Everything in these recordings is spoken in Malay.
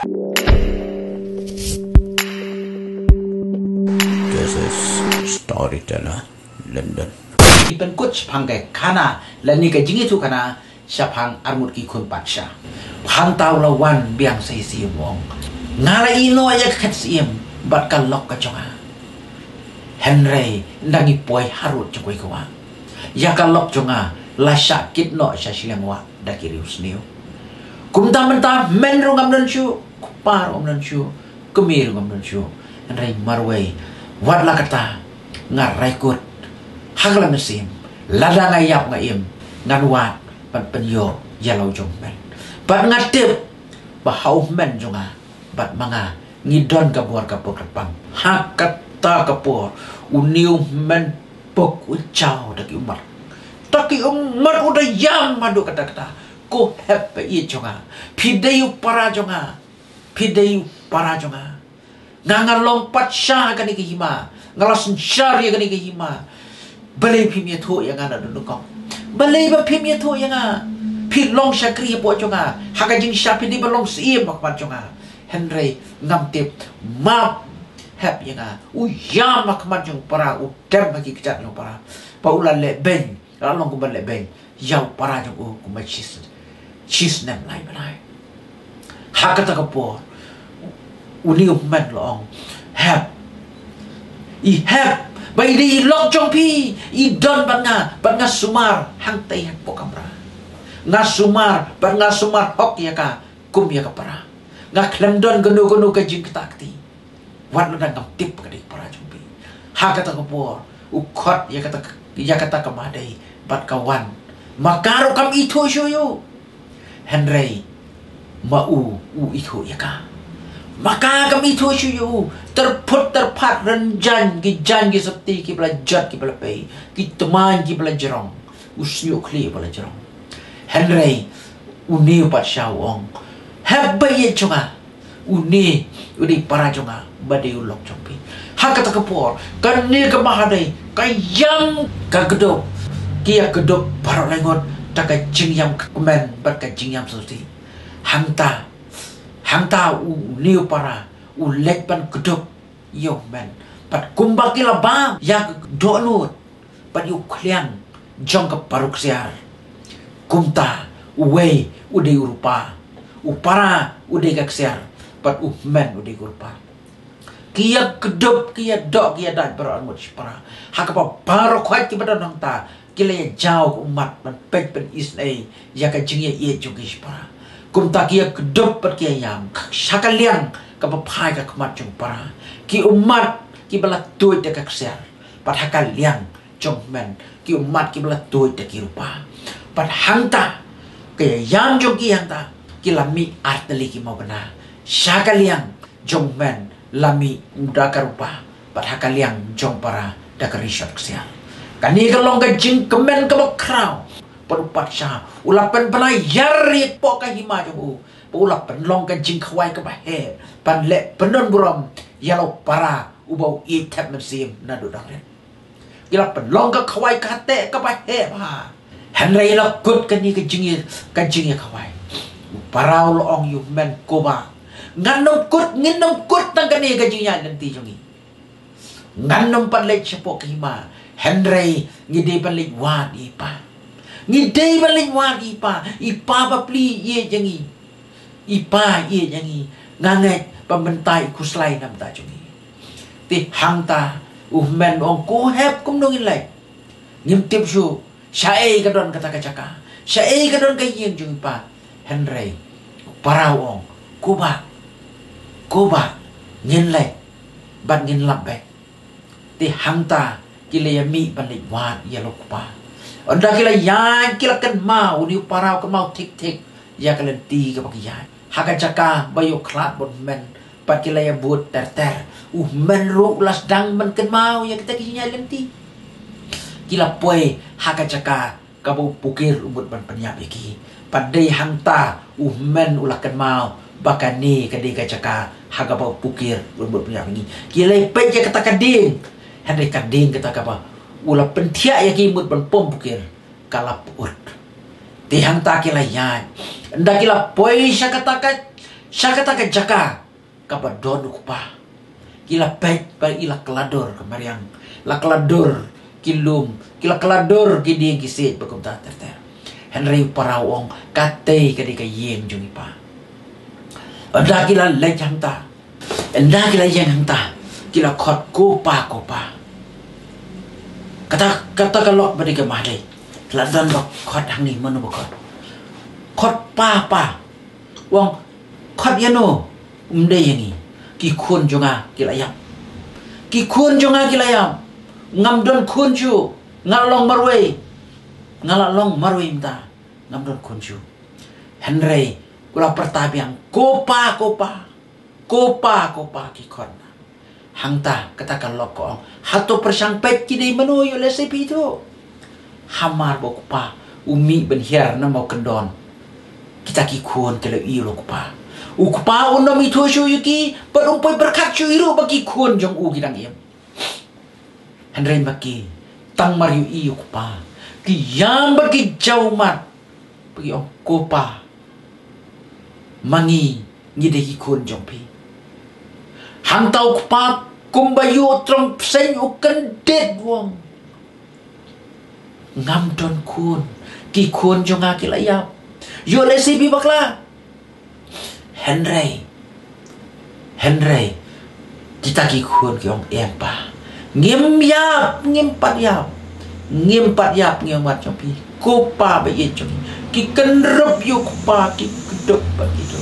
This is Storyteller London. Ipan coach pangkai kana lani ka jingi tu kana siapang armut ki kun patsha. Pantau lawan biang say si wong. Ngala ino ya kat siem bat kalok ka chonga. Henry ndangi poi harut chokoi kawa. Ya kalok chonga la sakit no sa siang wa dakirius niu. Kumta menta menru ngam dan syu kupar om dan syu kemir ngam dan syu. Henry marway wat la kata ngarai kut hagla mesim lada ngayap ngayim ngan wat pan penyo yalau jong men bat ngatip bahau men jonga bat manga ngidon kabuar kapur kapam hakata kapur uniu men pok ucau daki umat udah yam madu kata-kata ko hepe i jonga pidayu para jonga ngangan lompat syah kan iki hima ngalasun syar ya kan iki hima balai pimia tu yang ada dulu kau balai ba pimia tu yang pit long syakri po jonga hakajing syapi di balong sim mak jonga Henry ngamtip map hap yang uyam mak jong para udam bagi kejat jong para paulan le ben lalong ku le ben yau para jong ku chis nem lai balai hakata kapor uniu men long hap i hap bai di lok jong pi i don banga sumar hang tai hak pokamra nga sumar hok ya ka kum ya ka para nga klemdon genu ka jing takti wat lo dang tip ka di para jong pi hakata kapor ukot ya kata kamadai bat kawan makaro kam itu syu Henry mau itu ya ka maka kami itu syu terpat renjan ki septi ki belajat ki belapei ki teman ki belajarong usnyu kli belajarong Henry uni pat syawong habai ye chunga uni para chunga badai ulok chompi hakata kapor kan ni ka mahadai kayang ka gedop kia gedop para lengot taka jingyam kemen bat ka jingyam suti hangta liu para lek pan kedop yo men pat kumbaki la bang ya donut pat yu kliang jong ka paruk siar kumta uwei udai urupa upara udai ka siar pat men udai urupa kia kedop kia dok kia dat beran mut para hakapa parok hat ki badan nang ta kila jauh umat pan pek pen isnai ya ka jingye ye jogis para kumta kia kedop pat kia yam sakaliang kapapai ka kemat jong para ki umat ki bala tuit de ka ksel pat hakaliang jong men ki umat ki bala tuit de ki rupa pat hangta ke yam jong ki hangta ki lami arteli ki mau bena sakaliang jong men lami uda ka rupa pat hakaliang jong para da ka risot ksel kani ka long ka jing kemen ka krau perupat syah ulapan pelayar po ka hima jong ulapan long ka jing khwai ka bahe pan le penon buram yalau para ubau i tap mesim na do dang ila pen long ka khwai ka te ka bahe ba Henry la kut ka ni ka jing khwai para ong yu men ko ba nganom kut tang ka ni ka jing ya nanti jongi nganom pan le chapo ka hima Henry ngide pan le wa di pa ngidei balik wan ipa bapli ye jangi ipa ye jangi nganget pembentai kuslai nam ta jungi ti hangta men ong ko hep kum dong ilai ngim tip shu syai ka don kata kacaka syai ka don ka yin jungi pa Henry parau ong kuba ngin lai ban ngin labbe ti hangta kilayami balik wan ya lokpa Anda kila yan kila kan mau ni parau kan mau tik ya kalian tiga pakai yan haka jaka bayo klat bon men pat kila ya buat ter men ru las dang men kan mau ya kita kisahnya lenti kila poe haka jaka kabu pukir ubut ban penyap iki padai hangta men ulah kan mau bakani kadai jaka haka bau pukir ubut penyap ini kila pe ya kata kading Henry kading kata apa ulah pentia ya kimut ban pom pukir kalap ut tihang ta kila yan nda kila poi syakataka Syakata ke jaka kabadon kupa. Kila pek pa ila kelador kemariang. La kelador kilum, kila kelador kidi gisit bakum ta ter. Henry parawong kate kadika yem jungi pa. Ada kila lejang ta. Enda kila yang ta. Kila khot kopa. Kata kalau bagi ke mahdi. Keladon bak khot hang ni manu bak khot pa. Wong khot yano umde yangi. Ki khun jonga kilayam. Ki khun jonga kilayam. Ngam don khun chu. Ngalong marwe mta. Ngam don khun chu. Henry kula pertabiang kopa ki khot. Hangta katakan lokong hato persang pet kidai menuyo lesepi itu hamar bokupa umi benhiar na mau kendon kita kikun kalau iro kupa ukupa unom itu syu yuki perumpai berkat syu iru bagi kun jong u gidang yem Henry bagi tang mariu iyo kupa kiyam bagi jauh mat bagi ong kupa mangi ngidai kun jong pi hang tau kupa kumbayu trong sen ukan det wong ngam don kun ki kun jonga kilayap yo le sibi bakla Henry kita ki kun ki ong empa ngim pat yap ngim mat chopi kupa ba ye chopi ki kenrup yo kupa ki kedok ba gitu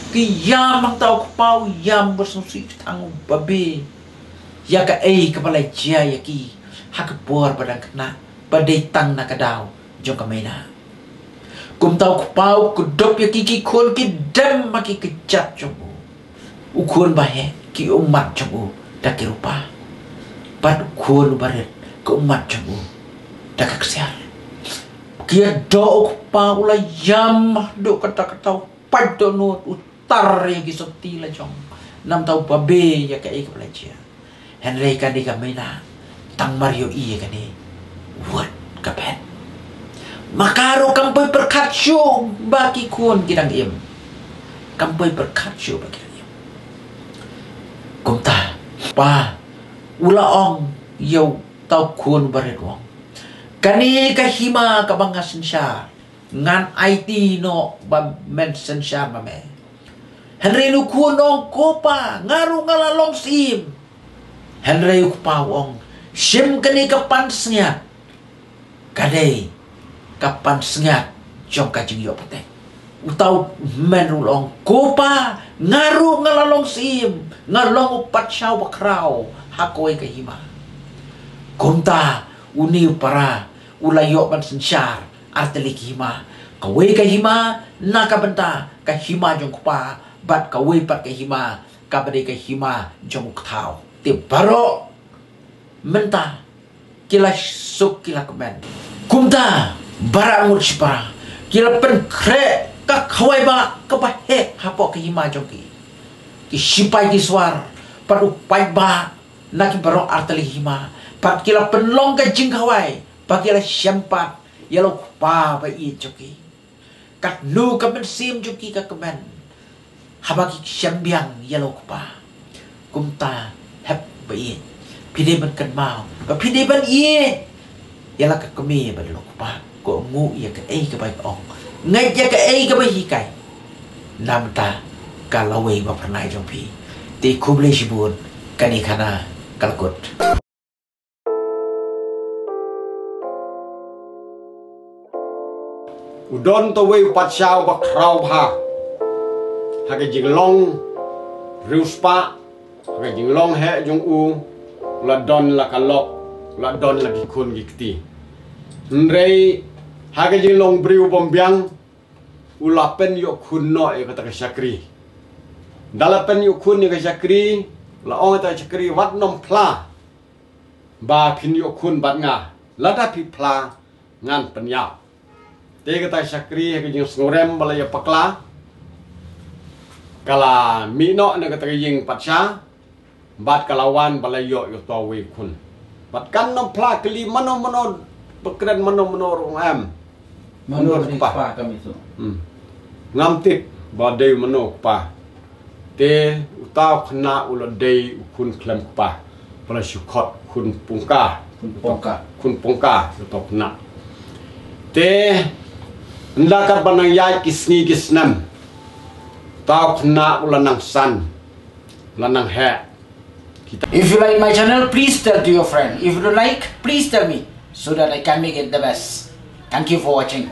ki yam ang tau kupau yam bersusi tanggung babi ya ka kepala jia ya ki hak bor padang kena badai tang na kadau jong kamena kum tau kupau kedop ya ki khol ki dam maki kejat jobu ukun bahe ki umat jobu dak rupa pad khol baret ke umat jobu dak kesiar kia do kupau la yam do kata padonut tar yang kisoti la jong nam tau babe ya kai kepala jia Henry kan di kamena tang Mario iya kan ni what kapet makaro kampai berkat syu bagi kun kidang im kampai berkat syu bagi kidang im kumta pa ula ong yau tau kun baret wong kani kahima kabanga sensar ngan IT no ba men sensar ba me Henry nu kunong kopa ngaru ngalalong sim Henry kupawong sim kani kapan sengat kadai kapan sengat jong kajing yo pate utau menulong kopa ngaru ngalalong sim ngalong upat syau bakrau hakoi kahima kumta uni para ulayo ban sensar arteli kahima kawai kahima nakabenta kahima jong kupa bat kawai pat kahima kabade kahima jong kau te baro menta kila suk kila kemen kumta barangut sipara kila pen kre ka kawai ba kapahe hapo kahima jong ki sipai ki swar pat upai ba naki baro arteli hima pat kila penlong ka jing kawai pa kila syampat yalo pa ba i joki kat nu kamen sim joki ka kemen habaki syambiang yalo kupa kumta hep bayi pide ban kan mau ba pide ban ye yala ka kami ba lo kupa ko ngu ya ka ka bai ong ngai ya ka ka bai hikai namta kalawai ba pernai jong pi ti kuble shibun kani kana kalkut udon to wei pat shao ba krau bha hage jinglong riuspa hage jinglong he jong u la don la kalok la don la gikun gikti nrei hage jinglong briu bombyang ulapen yo kun no e kata syakri dalapen yo kun ni syakri la ong ta syakri wat nom pla ba pin yo kun bat nga la da pi pla ngan penyap te kata syakri hage jing ngorem bala ya pakla kala mino na kata ying patsa bat kalawan balayo yo to we kun bat kan no pla kli mano bekren mano rong am mano pa kami so ngam tip badai mano pa te utau khna ulodei kun klem pa pala syukot kun pungka kun pungka tok na te ndakar banang yai kisni kisnam tau khna ulanang san lanang he. If you like my channel, please tell to your friend. If you don't like, please tell me so that I can make it the best. Thank you for watching.